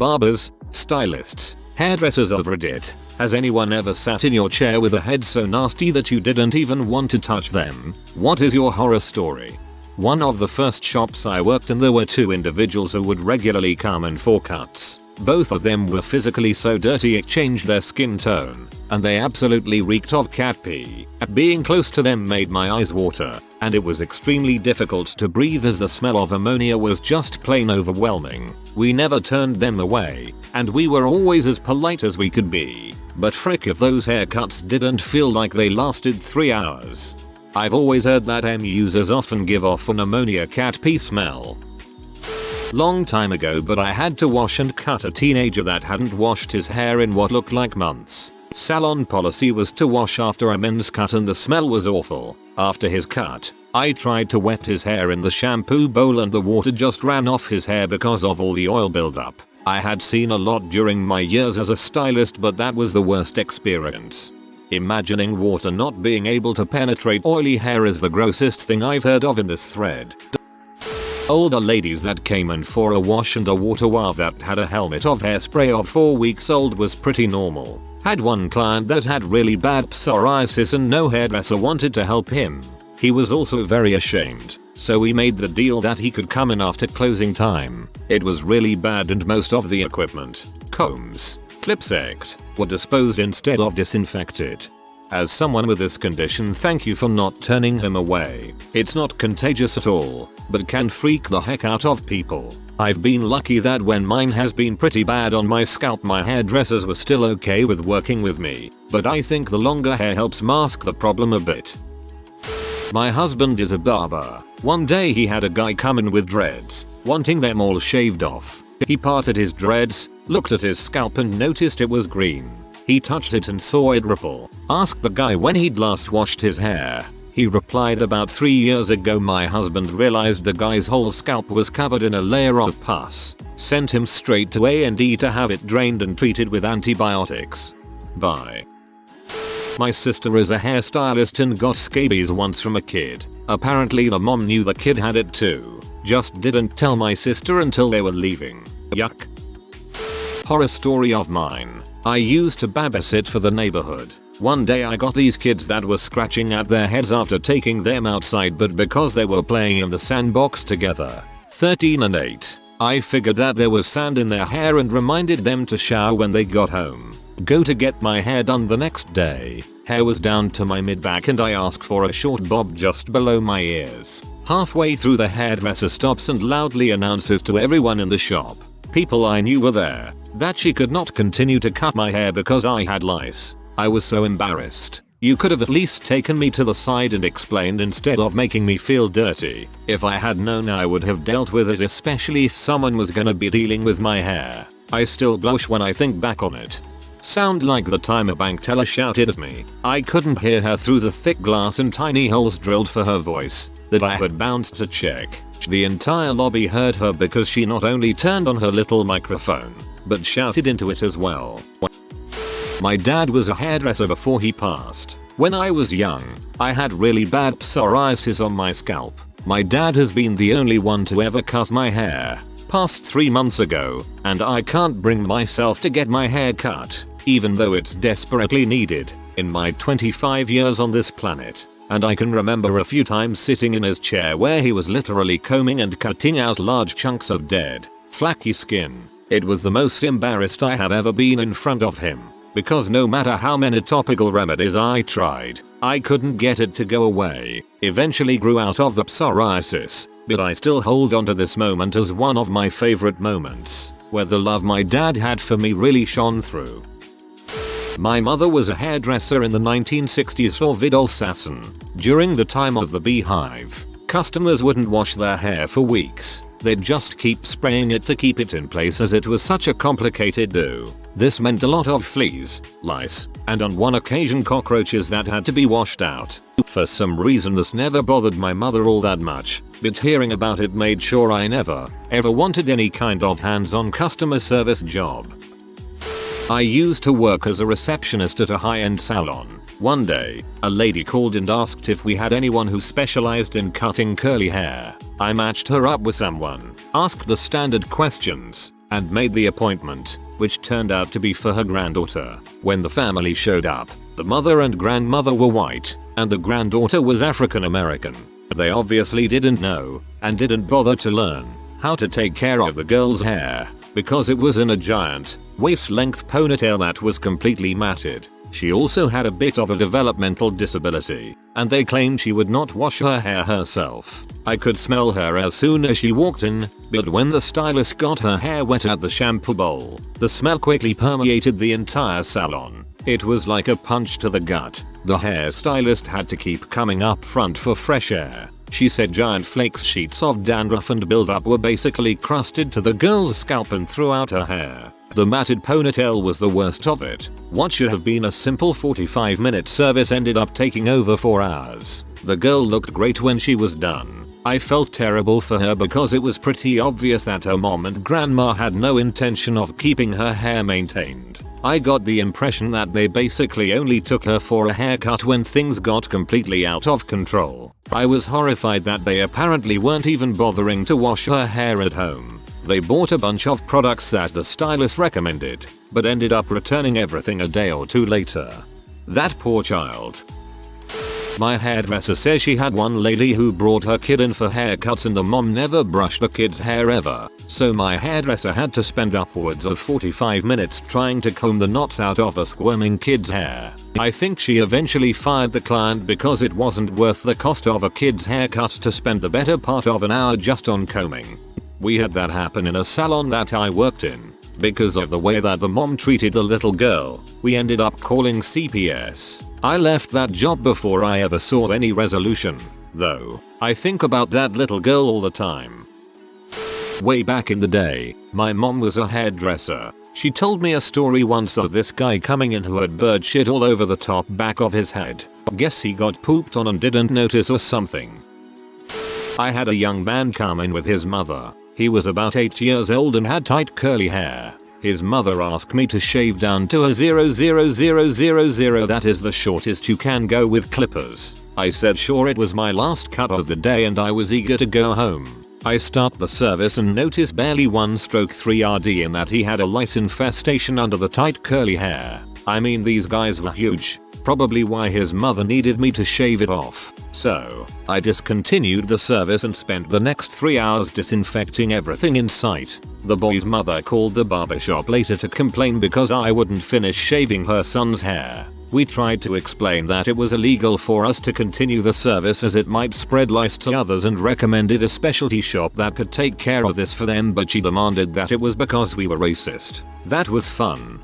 Barbers, stylists, hairdressers of Reddit. Has anyone ever sat in your chair with a head so nasty that you didn't even want to touch them? What is your horror story? One of the first shops I worked in, there were two individuals who would regularly come in for cuts. Both of them were physically so dirty it changed their skin tone, and they absolutely reeked of cat pee. Being close to them made my eyes water, and it was extremely difficult to breathe as the smell of ammonia was just plain overwhelming. We never turned them away, and we were always as polite as we could be. But frick if those haircuts didn't feel like they lasted 3 hours. I've always heard that M users often give off an ammonia cat pee smell. Long time ago, but I had to wash and cut a teenager that hadn't washed his hair in what looked like months. Salon policy was to wash after a men's cut and the smell was awful. After his cut, I tried to wet his hair in the shampoo bowl and the water just ran off his hair because of all the oil buildup. I had seen a lot during my years as a stylist, but that was the worst experience. Imagining water not being able to penetrate oily hair is the grossest thing I've heard of in this thread. Older ladies that came in for a wash and a water bath that had a helmet of hairspray of 4 weeks old was pretty normal. Had one client that had really bad psoriasis and no hairdresser wanted to help him. He was also very ashamed, so we made the deal that he could come in after closing time. It was really bad and most of the equipment, combs, clips, were disposed instead of disinfected. As someone with this condition, thank you for not turning him away. It's not contagious at all, but can freak the heck out of people. I've been lucky that when mine has been pretty bad on my scalp, my hairdressers were still okay with working with me, but I think the longer hair helps mask the problem a bit. My husband is a barber. One day he had a guy come in with dreads, wanting them all shaved off. He parted his dreads, looked at his scalp and noticed it was green. He touched it and saw it ripple. Asked the guy when he'd last washed his hair. He replied, about 3 years ago. My husband realized the guy's whole scalp was covered in a layer of pus. Sent him straight to A&E to have it drained and treated with antibiotics. Bye. My sister is a hairstylist and got scabies once from a kid. Apparently the mom knew the kid had it too. Just didn't tell my sister until they were leaving. Yuck. Horror story of mine. I used to babysit for the neighborhood. One day I got these kids that were scratching at their heads after taking them outside, but because they were playing in the sandbox together, 13 and 8, I figured that there was sand in their hair and reminded them to shower when they got home. Go to get my hair done the next day. Hair was down to my mid-back and I asked for a short bob just below my ears. Halfway through, the hairdresser stops and loudly announces to everyone in the shop, people I knew were there, that she could not continue to cut my hair because I had lice. I was so embarrassed. You could have at least taken me to the side and explained instead of making me feel dirty. If I had known, I would have dealt with it, especially if someone was gonna be dealing with my hair. I still blush when I think back on it. Sound like the time a bank teller shouted at me. I couldn't hear her through the thick glass and tiny holes drilled for her voice that I had bounced to check. The entire lobby heard her because she not only turned on her little microphone, but shouted into it as well. My dad was a hairdresser before he passed. When I was young, I had really bad psoriasis on my scalp. My dad has been the only one to ever cut my hair. Passed 3 months ago, and I can't bring myself to get my hair cut, even though it's desperately needed, in my 25 years on this planet. And I can remember a few times sitting in his chair where he was literally combing and cutting out large chunks of dead, flaky skin. It was the most embarrassed I have ever been in front of him, because no matter how many topical remedies I tried, I couldn't get it to go away. Eventually grew out of the psoriasis, but I still hold on to this moment as one of my favorite moments, where the love my dad had for me really shone through. My mother was a hairdresser in the 1960s for Vidal-Sassoon. During the time of the beehive, customers wouldn't wash their hair for weeks. They'd just keep spraying it to keep it in place as it was such a complicated do. This meant a lot of fleas, lice, and on one occasion cockroaches that had to be washed out. For some reason this never bothered my mother all that much, but hearing about it made sure I never, ever wanted any kind of hands-on customer service job. I used to work as a receptionist at a high-end salon. One day, a lady called and asked if we had anyone who specialized in cutting curly hair. I matched her up with someone, asked the standard questions, and made the appointment, which turned out to be for her granddaughter. When the family showed up, the mother and grandmother were white, and the granddaughter was African American. They obviously didn't know, and didn't bother to learn, how to take care of the girl's hair, because it was in a giant, waist-length ponytail that was completely matted. She also had a bit of a developmental disability, and they claimed she would not wash her hair herself. I could smell her as soon as she walked in, but when the stylist got her hair wet at the shampoo bowl, the smell quickly permeated the entire salon. It was like a punch to the gut. The hairstylist had to keep coming up front for fresh air. She said giant flakes, sheets of dandruff and buildup were basically crusted to the girl's scalp and throughout her hair. The matted ponytail was the worst of it. What should have been a simple 45-minute service ended up taking over 4 hours. The girl looked great when she was done. I felt terrible for her because it was pretty obvious that her mom and grandma had no intention of keeping her hair maintained. I got the impression that they basically only took her for a haircut when things got completely out of control. I was horrified that they apparently weren't even bothering to wash her hair at home. They bought a bunch of products that the stylist recommended, but ended up returning everything a day or two later. That poor child. My hairdresser says she had one lady who brought her kid in for haircuts and the mom never brushed the kid's hair ever, so my hairdresser had to spend upwards of 45 minutes trying to comb the knots out of a squirming kid's hair. I think she eventually fired the client because it wasn't worth the cost of a kid's haircut to spend the better part of an hour just on combing. We had that happen in a salon that I worked in. Because of the way that the mom treated the little girl, we ended up calling CPS. I left that job before I ever saw any resolution, though. I think about that little girl all the time. Way back in the day, my mom was a hairdresser. She told me a story once of this guy coming in who had bird shit all over the top back of his head. Guess he got pooped on and didn't notice or something. I had a young man come in with his mother. He was about 8 years old and had tight curly hair. His mother asked me to shave down to a 0.0000, that is the shortest you can go with clippers. I said sure. It was my last cut of the day and I was eager to go home. I start the service and notice barely 1/3 RD in that he had a lice infestation under the tight curly hair. I mean, these guys were huge. Probably why his mother needed me to shave it off. So, I discontinued the service and spent the next 3 hours disinfecting everything in sight. The boy's mother called the barbershop later to complain because I wouldn't finish shaving her son's hair. We tried to explain that it was illegal for us to continue the service as it might spread lice to others and recommended a specialty shop that could take care of this for them, but she demanded that it was because we were racist. That was fun.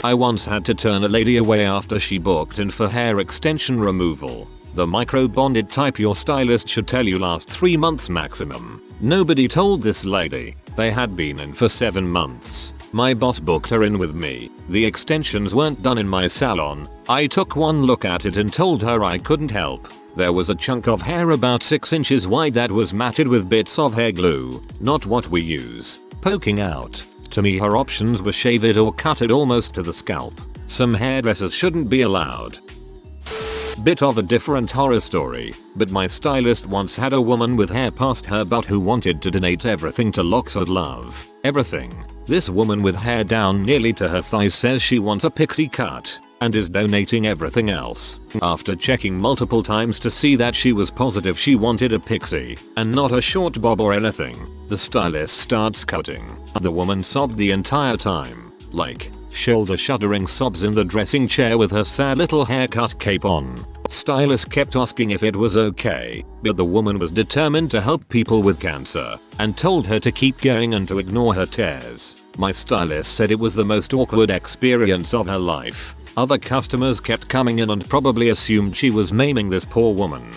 I once had to turn a lady away after she booked in for hair extension removal. The micro-bonded type your stylist should tell you last 3 months maximum. Nobody told this lady. They had been in for 7 months. My boss booked her in with me. The extensions weren't done in my salon. I took one look at it and told her I couldn't help. There was a chunk of hair about 6 inches wide that was matted with bits of hair glue, not what we use, poking out. To me, her options were shave it or cut it almost to the scalp. Some hairdressers shouldn't be allowed. Bit of a different horror story, but my stylist once had a woman with hair past her butt who wanted to donate everything to Locks of Love. Everything. This woman with hair down nearly to her thighs says she wants a pixie cut and is donating everything else. After checking multiple times to see that she was positive she wanted a pixie and not a short bob or anything, the stylist starts cutting. The woman sobbed the entire time, like shoulder shuddering sobs in the dressing chair with her sad little haircut cape on. Stylist kept asking if it was okay, but the woman was determined to help people with cancer and told her to keep going and to ignore her tears. My stylist said it was the most awkward experience of her life. Other customers kept coming in and probably assumed she was maiming this poor woman.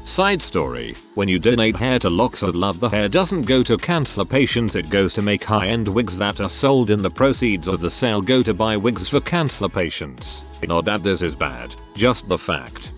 Side story, when you donate hair to Locks of Love, the hair doesn't go to cancer patients, it goes to make high-end wigs that are sold, and the proceeds of the sale go to buy wigs for cancer patients. Not that this is bad, just the fact.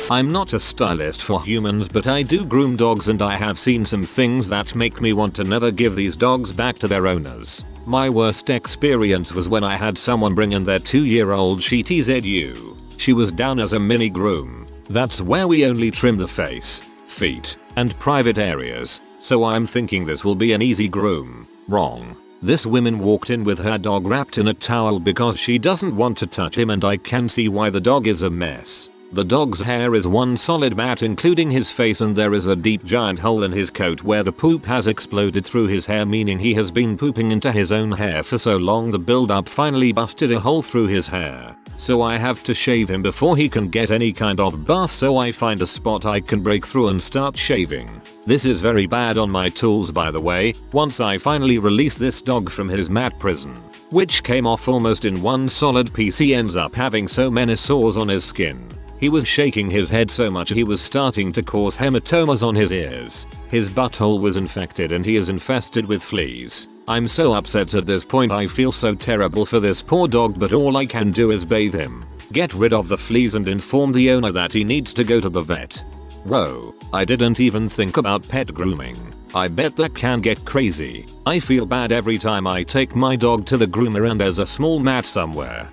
I'm not a stylist for humans, but I do groom dogs and I have seen some things that make me want to never give these dogs back to their owners. My worst experience was when I had someone bring in their 2-year-old Shih Tzu. She was down as a mini groom. That's where we only trim the face, feet, and private areas, so I'm thinking this will be an easy groom. Wrong. This woman walked in with her dog wrapped in a towel because she doesn't want to touch him, and I can see why. The dog is a mess. The dog's hair is one solid mat including his face, and there is a deep giant hole in his coat where the poop has exploded through his hair, meaning he has been pooping into his own hair for so long the buildup finally busted a hole through his hair. So I have to shave him before he can get any kind of bath, so I find a spot I can break through and start shaving. This is very bad on my tools, by the way. Once I finally release this dog from his mat prison, which came off almost in one solid piece, he ends up having so many sores on his skin. He was shaking his head so much he was starting to cause hematomas on his ears. His butthole was infected and he is infested with fleas. I'm so upset at this point. I feel so terrible for this poor dog, but all I can do is bathe him, get rid of the fleas, and inform the owner that he needs to go to the vet. Whoa, I didn't even think about pet grooming. I bet that can get crazy. I feel bad every time I take my dog to the groomer and there's a small mat somewhere.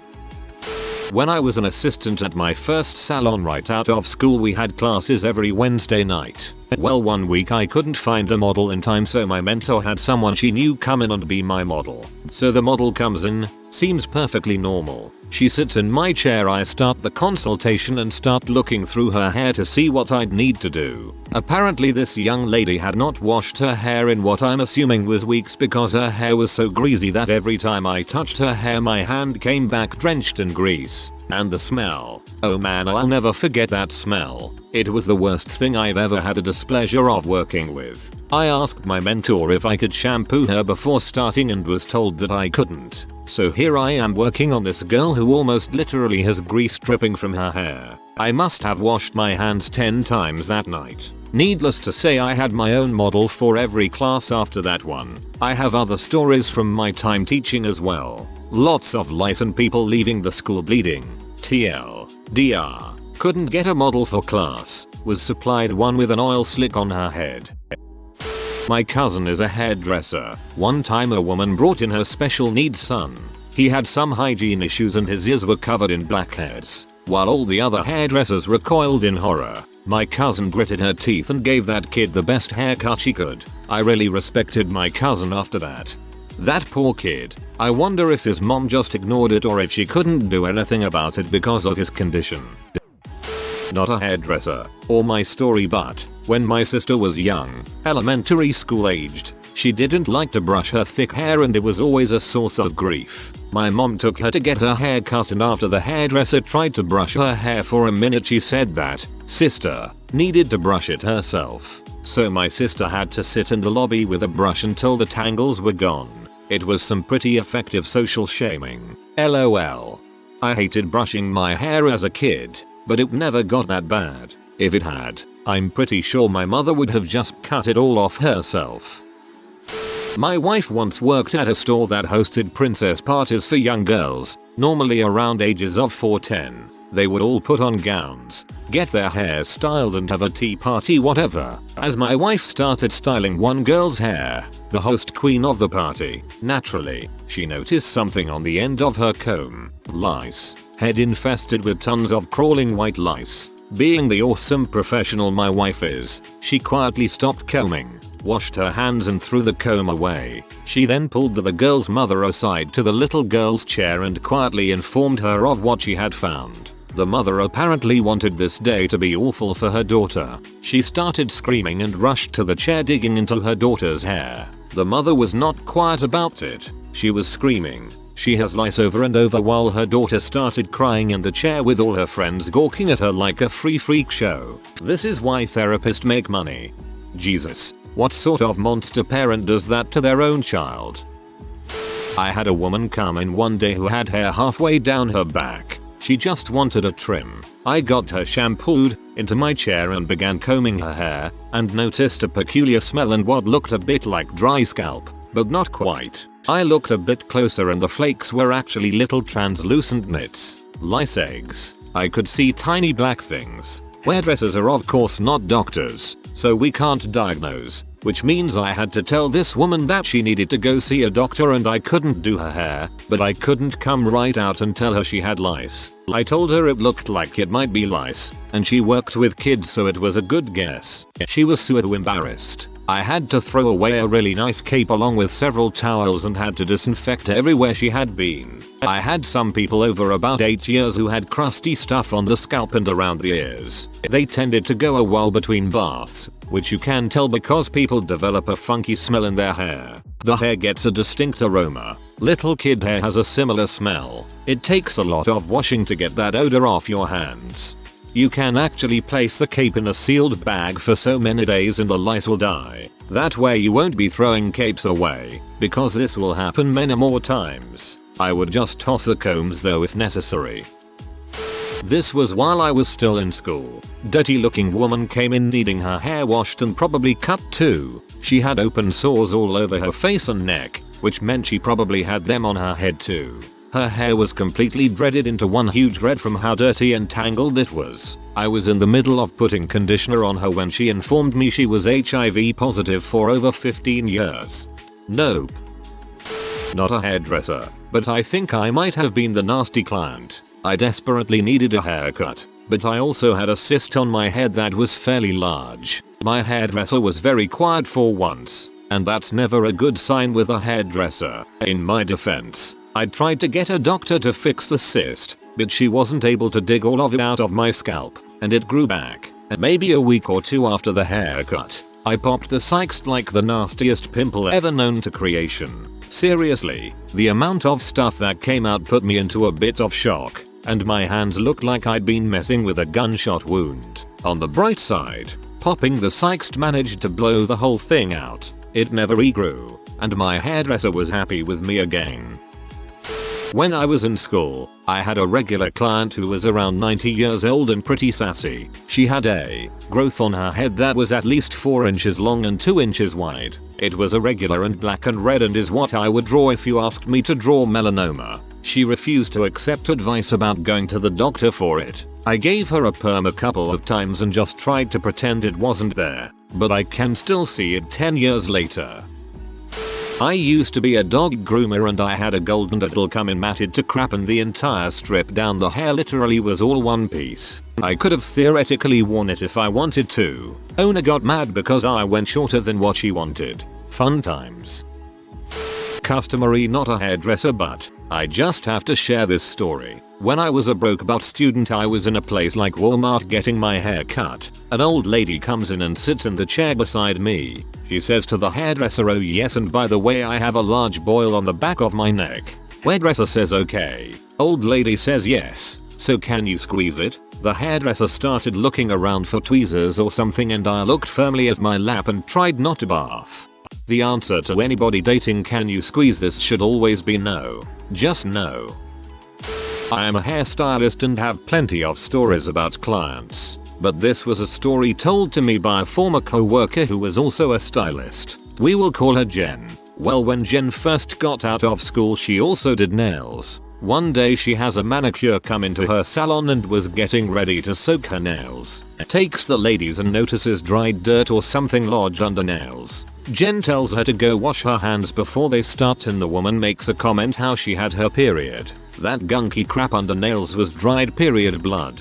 When I was an assistant at my first salon right out of school, we had classes every Wednesday night. Well, one week I couldn't find a model in time, so my mentor had someone she knew come in and be my model. So the model comes in, seems perfectly normal. She sits in my chair, I start the consultation and start looking through her hair to see what I'd need to do. Apparently this young lady had not washed her hair in what I'm assuming was weeks, because her hair was so greasy that every time I touched her hair my hand came back drenched in grease. And the smell. Oh man, I'll never forget that smell. It was the worst thing I've ever had the displeasure of working with. I asked my mentor if I could shampoo her before starting and was told that I couldn't. So here I am working on this girl who almost literally has grease dripping from her hair. I must have washed my hands 10 times that night. Needless to say, I had my own model for every class after that one. I have other stories from my time teaching as well. Lots of lice and people leaving the school bleeding. TL. DR. Couldn't get a model for class. Was supplied one with an oil slick on her head. My cousin is a hairdresser. One time a woman brought in her special needs son. He had some hygiene issues and his ears were covered in blackheads. While all the other hairdressers recoiled in horror, my cousin gritted her teeth and gave that kid the best haircut she could. I really respected my cousin after that. That poor kid. I wonder if his mom just ignored it or if she couldn't do anything about it because of his condition. Not a hairdresser or my story, but when my sister was young, elementary school aged, she didn't like to brush her thick hair and it was always a source of grief. My mom took her to get her hair cut, and after the hairdresser tried to brush her hair for a minute, she said that sister needed to brush it herself. So my sister had to sit in the lobby with a brush until the tangles were gone. It was some pretty effective social shaming. LOL. I hated brushing my hair as a kid, but it never got that bad. If it had, I'm pretty sure my mother would have just cut it all off herself. My wife once worked at a store that hosted princess parties for young girls, normally around ages of 4-10. They would all put on gowns, get their hair styled and have a tea party, whatever. As my wife started styling one girl's hair, the host queen of the party, naturally, she noticed something on the end of her comb. Lice. Head infested with tons of crawling white lice. Being the awesome professional my wife is, she quietly stopped combing, washed her hands and threw the comb away. She then pulled the girl's mother aside to the little girl's chair and quietly informed her of what she had found. The mother apparently wanted this day to be awful for her daughter. She started screaming and rushed to the chair, digging into her daughter's hair. The mother was not quiet about it. She was screaming, "She has lice," over and over, while her daughter started crying in the chair with all her friends gawking at her like a free freak show. This is why therapists make money. Jesus, what sort of monster parent does that to their own child? I had a woman come in one day who had hair halfway down her back. She just wanted a trim. I got her shampooed, into my chair and began combing her hair, and noticed a peculiar smell and what looked a bit like dry scalp, but not quite. I looked a bit closer and the flakes were actually little translucent nits. Lice eggs. I could see tiny black things. Hairdressers are of course not doctors, so we can't diagnose, which means I had to tell this woman that she needed to go see a doctor and I couldn't do her hair, but I couldn't come right out and tell her she had lice. I told her it looked like it might be lice, and she worked with kids so it was a good guess. She was so embarrassed. I had to throw away a really nice cape along with several towels and had to disinfect everywhere she had been. I had some people over about 8 years who had crusty stuff on the scalp and around the ears. They tended to go a while between baths, which you can tell because people develop a funky smell in their hair. The hair gets a distinct aroma. Little kid hair has a similar smell. It takes a lot of washing to get that odor off your hands. You can actually place the cape in a sealed bag for so many days and the lice will die. That way you won't be throwing capes away, because this will happen many more times. I would just toss the combs though if necessary. This was while I was still in school. Dirty looking woman came in needing her hair washed and probably cut too. She had open sores all over her face and neck, which meant she probably had them on her head too. Her hair was completely dreaded into one huge red from how dirty and tangled it was. I was in the middle of putting conditioner on her when she informed me she was HIV positive for over 15 years. Nope. Not a hairdresser, but I think I might have been the nasty client. I desperately needed a haircut, but I also had a cyst on my head that was fairly large. My hairdresser was very quiet for once, and that's never a good sign with a hairdresser. In my defense, I tried to get a doctor to fix the cyst, but she wasn't able to dig all of it out of my scalp, and it grew back. And maybe a week or two after the haircut, I popped the cyst like the nastiest pimple ever known to creation. Seriously, the amount of stuff that came out put me into a bit of shock, and my hands looked like I'd been messing with a gunshot wound. On the bright side, popping the cyst managed to blow the whole thing out. It never regrew, and my hairdresser was happy with me again. When I was in school, I had a regular client who was around 90 years old and pretty sassy. She had a growth on her head that was at least 4 inches long and 2 inches wide. It was irregular and black and red and is what I would draw if you asked me to draw melanoma. She refused to accept advice about going to the doctor for it. I gave her a perm a couple of times and just tried to pretend it wasn't there, but I can still see it 10 years later. I used to be a dog groomer and I had a golden doodle come in matted to crap and the entire strip down the hair literally was all one piece. I could have theoretically worn it if I wanted to. Owner got mad because I went shorter than what she wanted. Fun times. Customary, not a hairdresser, but I just have to share this story. When I was a broke butt student, I was in a place like Walmart getting my hair cut. An old lady comes in and sits in the chair beside me. She says to the hairdresser, "Oh yes, and by the way, I have a large boil on the back of my neck." Hairdresser says okay. Old lady says yes. "So can you squeeze it?" The hairdresser started looking around for tweezers or something and I looked firmly at my lap and tried not to barf. The answer to anybody dating "can you squeeze this" should always be no. Just no. I am a hairstylist and have plenty of stories about clients, but this was a story told to me by a former co-worker who was also a stylist. We will call her Jen. Well, when Jen first got out of school, she also did nails. One day she has a manicure come into her salon and was getting ready to soak her nails. Takes the ladies and notices dried dirt or something lodged under nails. Jen tells her to go wash her hands before they start and the woman makes a comment how she had her period. That gunky crap under nails was dried period blood.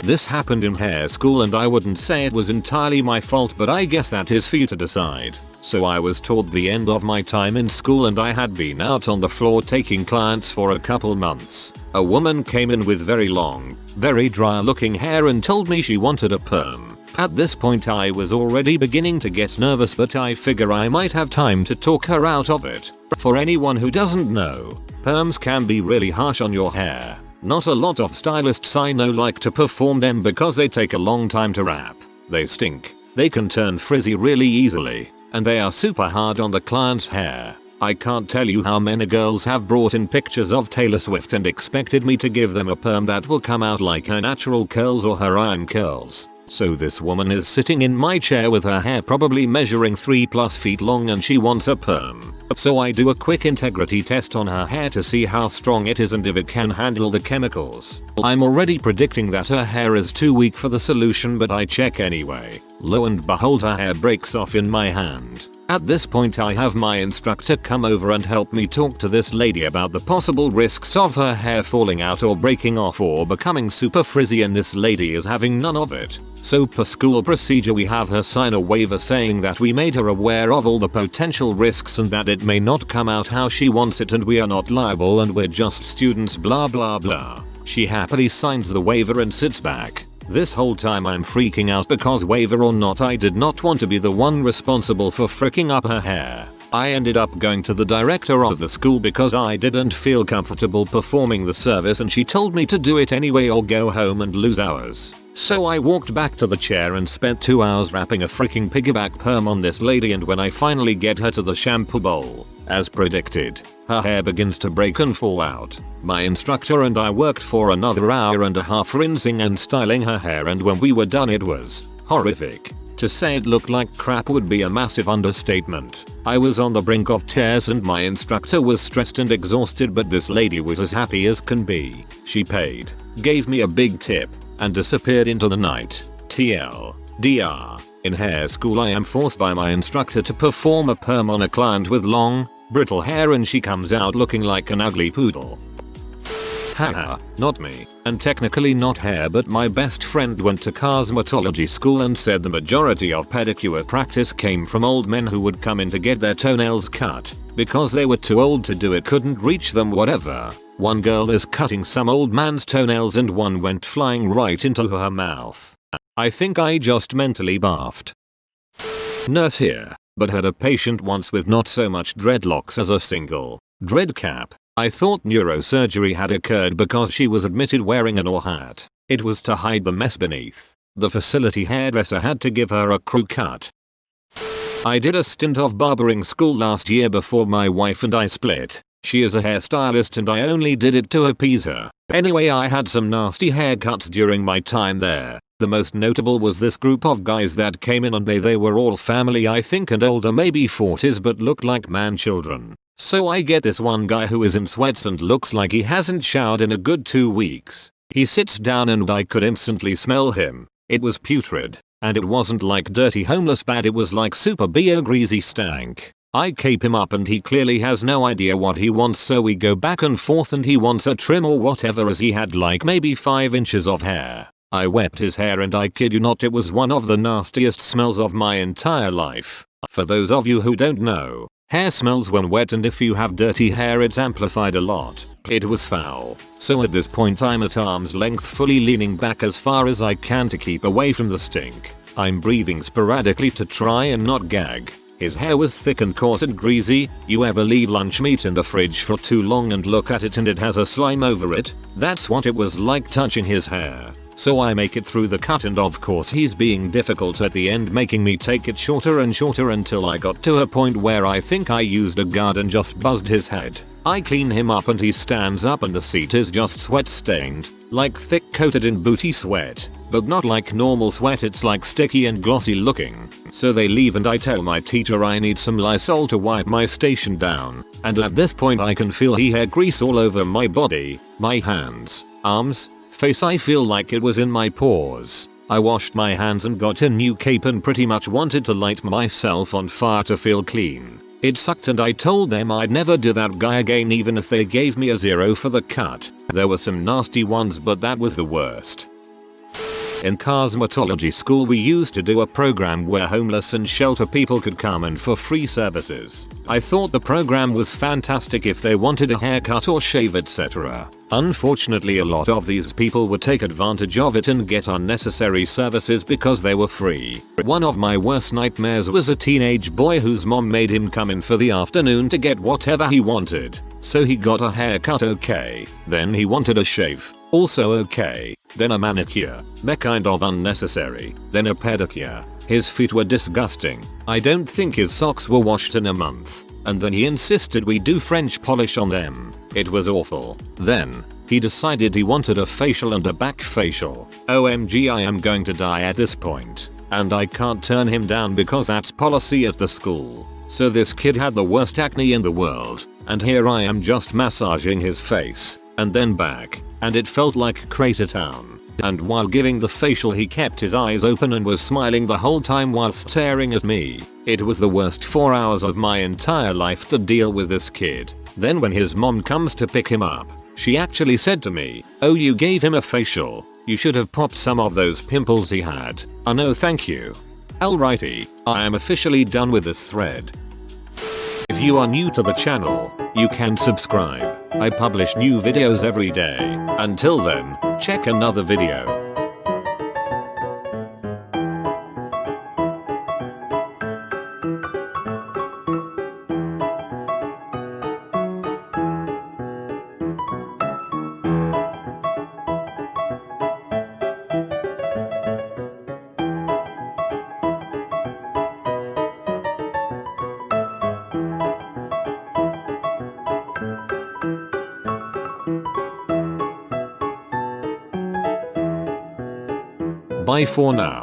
This happened in hair school and I wouldn't say it was entirely my fault, but I guess that is for you to decide. So I was toward the end of my time in school and I had been out on the floor taking clients for a couple months. A woman came in with very long, very dry looking hair and told me she wanted a perm. At this point I was already beginning to get nervous, but I figure I might have time to talk her out of it. For anyone who doesn't know, perms can be really harsh on your hair. Not a lot of stylists I know like to perform them because they take a long time to wrap. They stink. They can turn frizzy really easily, and they are super hard on the client's hair. I can't tell you how many girls have brought in pictures of Taylor Swift and expected me to give them a perm that will come out like her natural curls or her iron curls. So this woman is sitting in my chair with her hair probably measuring 3+ feet long and she wants a perm. So I do a quick integrity test on her hair to see how strong it is and if it can handle the chemicals. I'm already predicting that her hair is too weak for the solution, but I check anyway. Lo and behold, her hair breaks off in my hand. At this point I have my instructor come over and help me talk to this lady about the possible risks of her hair falling out or breaking off or becoming super frizzy, and this lady is having none of it. So per school procedure we have her sign a waiver saying that we made her aware of all the potential risks and that it may not come out how she wants it and we are not liable and we're just students blah blah blah. She happily signs the waiver and sits back. This whole time I'm freaking out because waiver or not I did not want to be the one responsible for fricking up her hair. I ended up going to the director of the school because I didn't feel comfortable performing the service and she told me to do it anyway or go home and lose hours. So I walked back to the chair and spent 2 hours wrapping a freaking piggyback perm on this lady, and when I finally get her to the shampoo bowl, as predicted, her hair begins to break and fall out. My instructor and I worked for another hour and a half rinsing and styling her hair, and when we were done it was horrific. To say it looked like crap would be a massive understatement. I was on the brink of tears and my instructor was stressed and exhausted, but this lady was as happy as can be. She paid, gave me a big tip, and disappeared into the night. TLDR. In hair school I am forced by my instructor to perform a perm on a client with long, brittle hair and she comes out looking like an ugly poodle. Haha, not me, and technically not hair, but my best friend went to cosmetology school and said the majority of pedicure practice came from old men who would come in to get their toenails cut. Because they were too old to do it, couldn't reach them, whatever. One girl is cutting some old man's toenails and one went flying right into her mouth. I think I just mentally barfed. Nurse here, but had a patient once with not so much dreadlocks as a single dread cap. I thought neurosurgery had occurred because she was admitted wearing an oar hat. It was to hide the mess beneath. The facility hairdresser had to give her a crew cut. I did a stint of barbering school last year before my wife and I split. She is a hairstylist and I only did it to appease her. Anyway, I had some nasty haircuts during my time there. The most notable was this group of guys that came in and they were all family, I think, and older, maybe 40s, but looked like man children. So I get this one guy who is in sweats and looks like he hasn't showered in a good 2 weeks. He sits down and I could instantly smell him. It was putrid. And it wasn't like dirty homeless bad, it was like super BO greasy stank. I cape him up and he clearly has no idea what he wants, so we go back and forth and he wants a trim or whatever as he had like maybe 5 inches of hair. I wet his hair and I kid you not, it was one of the nastiest smells of my entire life. For those of you who don't know, hair smells when wet, and if you have dirty hair it's amplified a lot. It was foul. So at this point I'm at arm's length, fully leaning back as far as I can to keep away from the stink. I'm breathing sporadically to try and not gag. His hair was thick and coarse and greasy. You ever leave lunch meat in the fridge for too long and look at it and it has a slime over it? That's what it was like touching his hair. So I make it through the cut and of course he's being difficult at the end, making me take it shorter and shorter until I got to a point where I think I used a guard and just buzzed his head. I clean him up and he stands up and the seat is just sweat stained, like thick coated in booty sweat, but not like normal sweat, it's like sticky and glossy looking. So they leave and I tell my teacher I need some Lysol to wipe my station down, and at this point I can feel hair grease all over my body, my hands, arms, face. I feel like it was in my pores. I washed my hands and got a new cape and pretty much wanted to light myself on fire to feel clean. It sucked and I told them I'd never do that guy again even if they gave me a 0 for the cut. There were some nasty ones but that was the worst. In cosmetology school we used to do a program where homeless and shelter people could come in for free services. I thought the program was fantastic if they wanted a haircut or shave, etc. Unfortunately a lot of these people would take advantage of it and get unnecessary services because they were free. One of my worst nightmares was a teenage boy whose mom made him come in for the afternoon to get whatever he wanted. So he got a haircut, okay. Then he wanted a shave, also okay. Then a manicure, kind of unnecessary. Then a pedicure. His feet were disgusting. I don't think his socks were washed in a month. And then he insisted we do French polish on them. It was awful. Then he decided he wanted a facial and a back facial. OMG, I am going to die at this point. And I can't turn him down because that's policy at the school. So this kid had the worst acne in the world. And here I am just massaging his face. and then back, and it felt like Crater Town. And while giving the facial he kept his eyes open and was smiling the whole time while staring at me. It was the worst 4 hours of my entire life to deal with this kid. Then when his mom comes to pick him up, she actually said to me, "Oh, you gave him a facial. You should have popped some of those pimples he had." Oh no thank you. Alrighty, I am officially done with this thread. If you are new to the channel, you can subscribe. I publish new videos every day. Until then, check another video. Bye for now.